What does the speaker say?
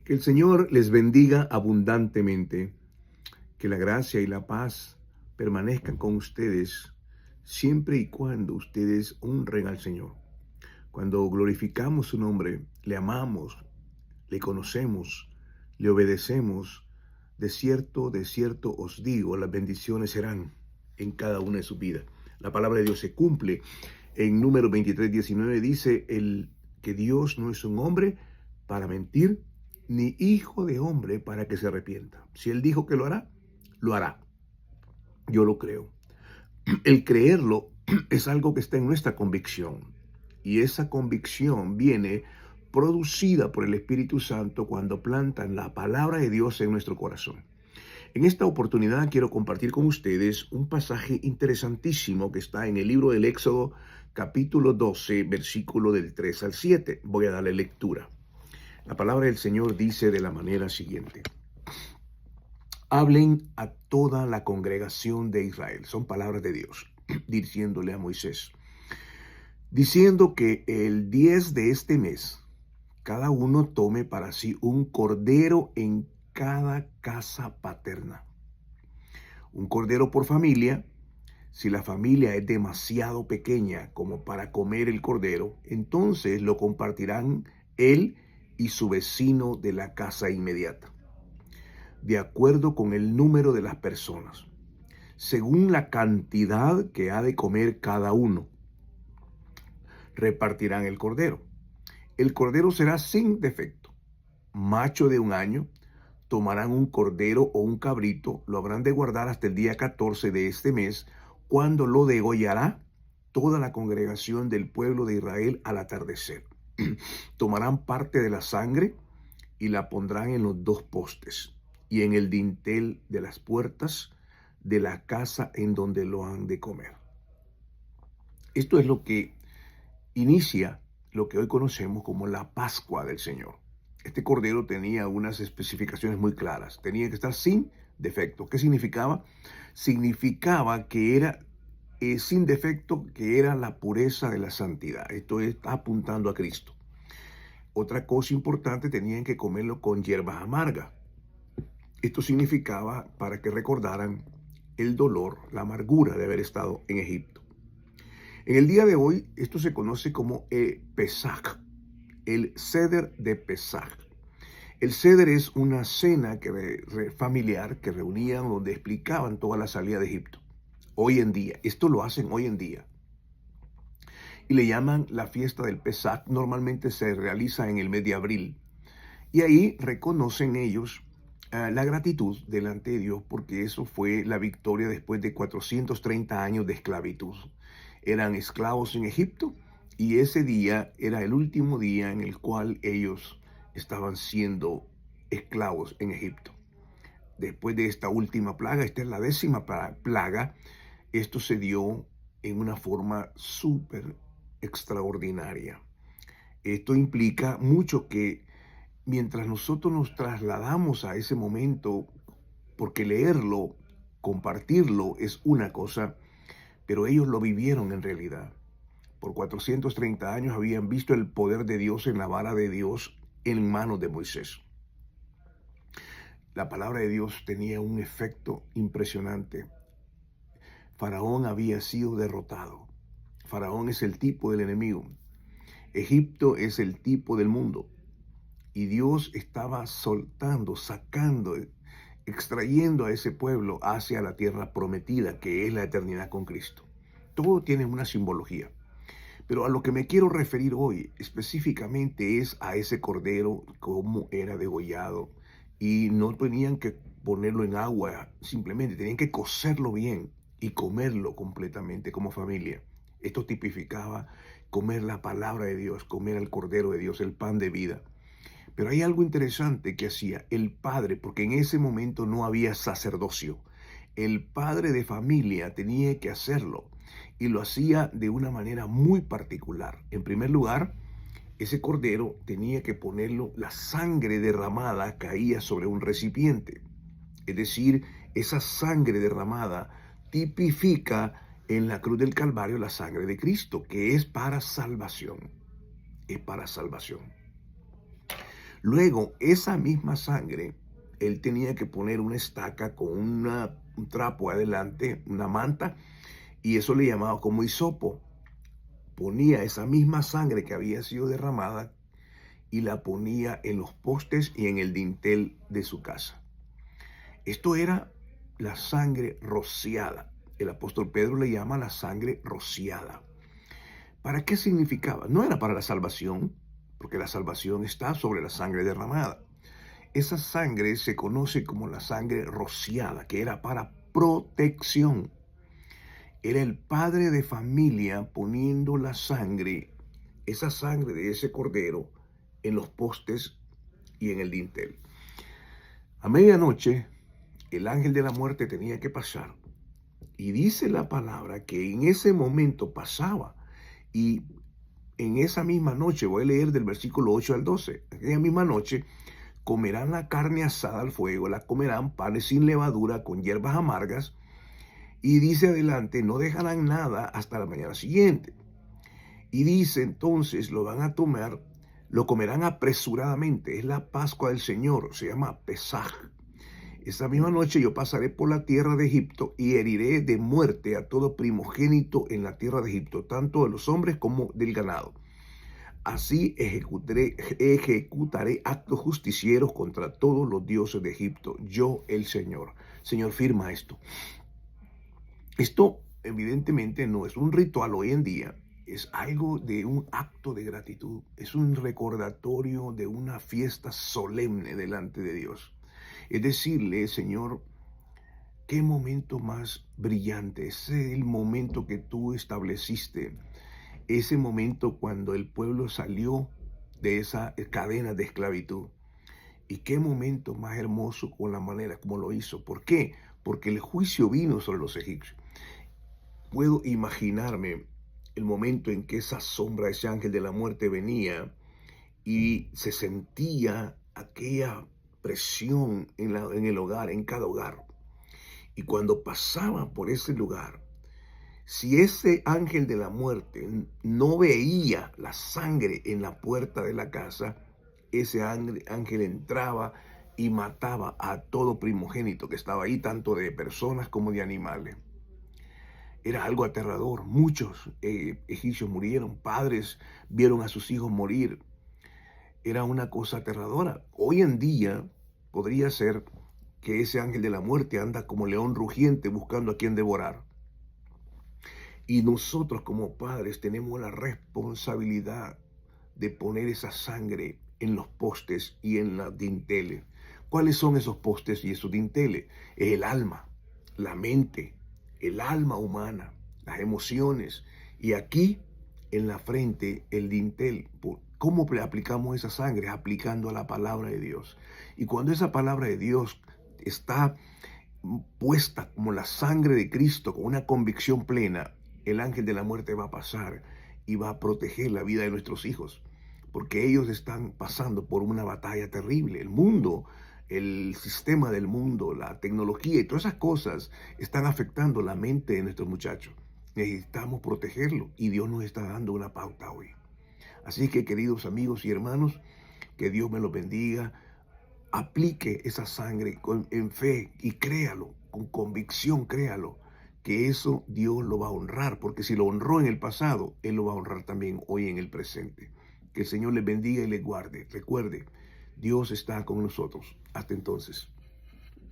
Que el Señor les bendiga abundantemente, que la gracia y la paz permanezcan con ustedes siempre y cuando ustedes honren al Señor. Cuando glorificamos su nombre, le amamos, le conocemos, le obedecemos, de cierto os digo, las bendiciones serán en cada una de sus vidas. La palabra de Dios se cumple. En Números 23:19 dice que Dios no es un hombre para mentir, ni hijo de hombre para que se arrepienta. Si Él dijo que lo hará, lo hará. Yo lo creo. El creerlo es algo que está en nuestra convicción. Y esa convicción viene producida por el Espíritu Santo cuando plantan la palabra de Dios en nuestro corazón. En esta oportunidad quiero compartir con ustedes un pasaje interesantísimo que está en el libro del Éxodo, capítulo 12, versículo del 3 al 7. Voy a darle lectura. La palabra del Señor dice de la manera siguiente: hablen a toda la congregación de Israel. Son palabras de Dios, diciéndole a Moisés, diciendo que el 10 de este mes, cada uno tome para sí un cordero en cada casa paterna. Un cordero por familia. Si la familia es demasiado pequeña como para comer el cordero, entonces lo compartirán él y su vecino de la casa inmediata, de acuerdo con el número de las personas, según la cantidad que ha de comer cada uno. Repartirán el cordero. El cordero será sin defecto, macho de 1 año. Tomarán un cordero o un cabrito, lo habrán de guardar hasta el día 14 de este mes, cuando lo degollará toda la congregación del pueblo de Israel al atardecer. Tomarán parte de la sangre y la pondrán en los 2 postes y en el dintel de las puertas de la casa en donde lo han de comer. Esto es lo que inicia lo que hoy conocemos como la Pascua del Señor. Este cordero tenía unas especificaciones muy claras. Tenía que estar sin defecto. ¿Qué significaba? Significaba que era sin defecto, que era la pureza de la santidad. Esto está apuntando a Cristo. Otra cosa importante, tenían que comerlo con hierbas amargas. Esto significaba para que recordaran el dolor, la amargura de haber estado en Egipto. En el día de hoy, esto se conoce como Pesaj, el Seder de Pesaj. El Seder es una cena familiar que reunían, donde explicaban toda la salida de Egipto. Hoy en día, esto lo hacen hoy en día. Y le llaman la fiesta del Pesaj. Normalmente se realiza en el mes de abril. Y ahí reconocen ellos la gratitud delante de Dios, porque eso fue la victoria después de 430 años de esclavitud. Eran esclavos en Egipto y ese día era el último día en el cual ellos estaban siendo esclavos en Egipto. Después de esta última plaga, esta es la 10ª plaga, esto se dio en una forma súper extraordinaria. Esto implica mucho que mientras nosotros nos trasladamos a ese momento, porque leerlo, compartirlo es una cosa, pero ellos lo vivieron en realidad. Por 430 años habían visto el poder de Dios en la vara de Dios en manos de Moisés. La palabra de Dios tenía un efecto impresionante. Faraón había sido derrotado. Faraón es el tipo del enemigo. Egipto es el tipo del mundo. Y Dios estaba soltando, sacando, extrayendo a ese pueblo hacia la tierra prometida, que es la eternidad con Cristo. Todo tiene una simbología. Pero a lo que me quiero referir hoy específicamente es a ese cordero, cómo era degollado. Y no tenían que ponerlo en agua, simplemente tenían que cocerlo bien y comerlo completamente como familia. Esto tipificaba comer la palabra de Dios, comer el cordero de Dios, el pan de vida. Pero hay algo interesante que hacía el padre, porque en ese momento no había sacerdocio. El padre de familia tenía que hacerlo y lo hacía de una manera muy particular. En primer lugar, ese cordero tenía que ponerlo, la sangre derramada caía sobre un recipiente. Es decir, esa sangre derramada tipifica en la cruz del Calvario la sangre de Cristo, que es para salvación. Es para salvación. Luego, esa misma sangre, él tenía que poner una estaca con un trapo adelante, una manta, y eso le llamaba como hisopo. Ponía esa misma sangre que había sido derramada y la ponía en los postes y en el dintel de su casa. Esto era la sangre rociada. El apóstol Pedro le llama la sangre rociada. ¿Para qué significaba? No era para la salvación, porque la salvación está sobre la sangre derramada. Esa sangre se conoce como la sangre rociada, que era para protección. Era el padre de familia poniendo la sangre, esa sangre de ese cordero, en los postes y en el dintel. A medianoche, el ángel de la muerte tenía que pasar. Y dice la palabra que en ese momento pasaba. Y en esa misma noche, voy a leer del versículo 8 al 12, en aquella misma noche, comerán la carne asada al fuego, la comerán panes sin levadura con hierbas amargas. Y dice adelante, no dejarán nada hasta la mañana siguiente. Y dice entonces, lo van a tomar, lo comerán apresuradamente. Es la Pascua del Señor, se llama Pesaj. Esa misma noche yo pasaré por la tierra de Egipto y heriré de muerte a todo primogénito en la tierra de Egipto, tanto de los hombres como del ganado. Así ejecutaré actos justicieros contra todos los dioses de Egipto, yo el Señor. Señor, firma esto. Esto evidentemente no es un ritual hoy en día, es algo de un acto de gratitud, es un recordatorio de una fiesta solemne delante de Dios. Es decirle, Señor, qué momento más brillante, ese es el momento que tú estableciste, ese momento cuando el pueblo salió de esa cadena de esclavitud. Y qué momento más hermoso con la manera como lo hizo. ¿Por qué? Porque el juicio vino sobre los egipcios. Puedo imaginarme el momento en que esa sombra, ese ángel de la muerte venía y se sentía aquella presión en el hogar, en cada hogar. Y cuando pasaba por ese lugar, si ese ángel de la muerte no veía la sangre en la puerta de la casa, ese ángel entraba y mataba a todo primogénito que estaba ahí, tanto de personas como de animales. Era algo aterrador. Muchos egipcios murieron, padres vieron a sus hijos morir. Era una cosa aterradora. Hoy en día podría ser que ese ángel de la muerte anda como león rugiente buscando a quien devorar. Y nosotros como padres tenemos la responsabilidad de poner esa sangre en los postes y en las dinteles. ¿Cuáles son esos postes y esos dinteles? Es el alma, la mente, el alma humana, las emociones. Y aquí en la frente el dintel. ¿Cómo aplicamos esa sangre? Aplicando a la palabra de Dios. Y cuando esa palabra de Dios está puesta como la sangre de Cristo, con una convicción plena, el ángel de la muerte va a pasar y va a proteger la vida de nuestros hijos, porque ellos están pasando por una batalla terrible. El mundo, el sistema del mundo, la tecnología y todas esas cosas están afectando la mente de nuestros muchachos. Necesitamos protegerlo y Dios nos está dando una pauta hoy. Así que, queridos amigos y hermanos, que Dios me los bendiga. Aplique esa sangre en fe y créalo, con convicción créalo, que eso Dios lo va a honrar, porque si lo honró en el pasado, Él lo va a honrar también hoy en el presente. Que el Señor les bendiga y les guarde. Recuerde, Dios está con nosotros. Hasta entonces.